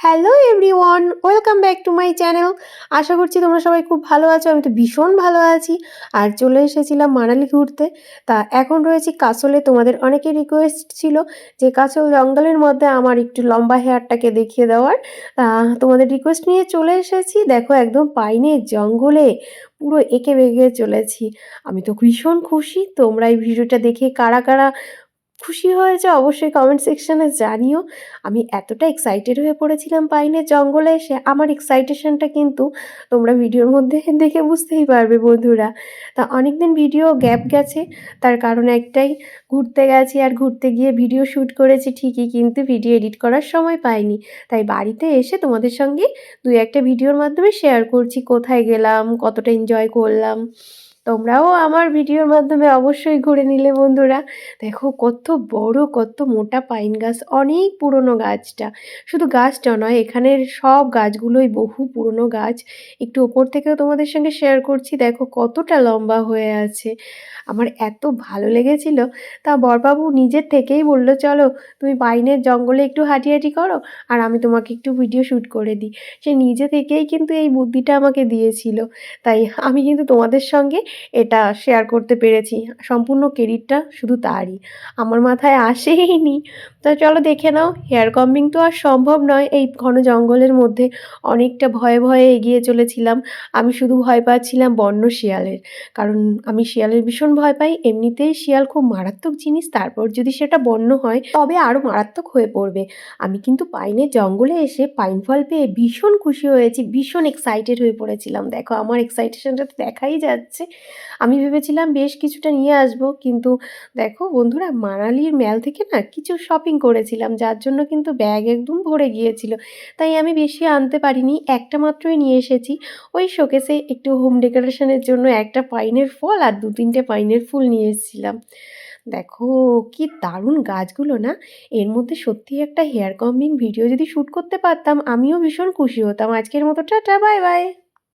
Hello everyone, welcome back to my channel. আশা করছি তোমরা সবাই খুব ভালো আছো। আমি তো ভীষণ ভালো আছি। আর চলে এসেছিলাম মানালি ঘুরতে। তা এখন রয়েছি কাসলে। তোমাদের অনেকের রিকোয়েস্ট ছিল যে কাসল জঙ্গলের মধ্যে আমার একটু লম্বা হেয়ারটাকে দেখিয়ে দেওয়ার। তোমাদের রিকোয়েস্ট নিয়ে চলে এসেছি। দেখো একদম পাইনের জঙ্গলে পুরো এঁকে বেঁকে চলেছি। আমি তো ভীষণ খুশি। তোমরা এই ভিডিওটা দেখে কারা কারা খুশি হয়েছে অবশ্যই কমেন্ট সেকশনে জানিও। আমি এতটা এক্সাইটেড হয়ে পড়েছিলাম পাইনের জঙ্গলে এসে, আমার এক্সাইটেশনটা কিন্তু তোমরা ভিডিওর মধ্যে দেখে বুঝতেই পারবে বন্ধুরা। তা অনেকদিন ভিডিও গ্যাপ গেছে, তার কারণ একটাই, ঘুরতে গেছি আর ঘুরতে গিয়ে ভিডিও শ্যুট করেছি ঠিকই, কিন্তু ভিডিও এডিট করার সময় পাইনি। তাই বাড়িতে এসে তোমাদের সঙ্গে দুই একটা ভিডিওর মাধ্যমে শেয়ার করছি কোথায় গেলাম, কতটা এনজয় করলাম। তোমরাও আমার ভিডিওর মাধ্যমে অবশ্যই ঘুরে নিলে বন্ধুরা। দেখো কত বড়, কত মোটা পাইন গাছ, অনেক পুরনো গাছটা। শুধু গাছটা নয়, এখানের সব গাছগুলোই বহু পুরনো গাছ। একটু ওপর থেকেও তোমাদের সঙ্গে শেয়ার করছি, দেখো কতটা লম্বা হয়ে আছে। আমার এত ভালো লেগেছিল। তা বরবাবু নিজের থেকেই বলল, চলো তুমি পাইনের জঙ্গলে একটু হাঁটি করো, আর আমি তোমাকে একটু ভিডিও শ্যুট করে দিই। সে নিজে থেকেই কিন্তু এই বুদ্ধিটা আমাকে দিয়েছিল। তাই আমি কিন্তু তোমাদের সঙ্গে এটা শেয়ার করতে পেরেছি। সম্পূর্ণ ক্রেডিটটা শুধু তারই, আমার মাথায় আসেইনি। তো চলো দেখে নাও। হেয়ার কম্বিং তো আর সম্ভব নয় এই ঘন জঙ্গলের মধ্যে। অনেকটা ভয়ে ভয়ে এগিয়ে চলেছিলাম। আমি শুধু ভয় পাচ্ছিলাম বন্য শিয়ালের, কারণ আমি শিয়ালের ভীষণ ভয় পাই। এমনিতেই শিয়াল খুব মারাত্মক জিনিস, তারপর যদি সেটা বন্য হয় তবে আরও মারাত্মক হয়ে পড়বে। আমি কিন্তু পাইনের জঙ্গলে এসে পাইন ফল পেয়ে ভীষণ খুশি হয়েছি, ভীষণ এক্সাইটেড হয়ে পড়েছিলাম। দেখো আমার এক্সাইটেশনটা তো দেখাই যাচ্ছে। আমি ভেবেছিলাম বেশ কিছুটা নিয়ে আসবো, কিন্তু দেখো বন্ধুরা, মানালির ম্যাল থেকে না কিছু শপিং করেছিলাম, যার জন্য কিন্তু ব্যাগ একদম ভরে গিয়েছিল। তাই আমি বেশি আনতে পারিনি, একটা মাত্রই নিয়ে এসেছি। ওই শোকেসে একটু হোম ডেকোরেশনের জন্য একটা পাইনের ফল আর দু তিনটে পাইনের ফুল নিয়ে এসেছিলাম। দেখো কি দারুণ গাছগুলো না। এর মধ্যে সত্যি একটা হেয়ার কম্বিং ভিডিও যদি শ্যুট করতে পারতাম, আমিও ভীষণ খুশি হতাম। আজকের মতো টাটা, বাই বাই।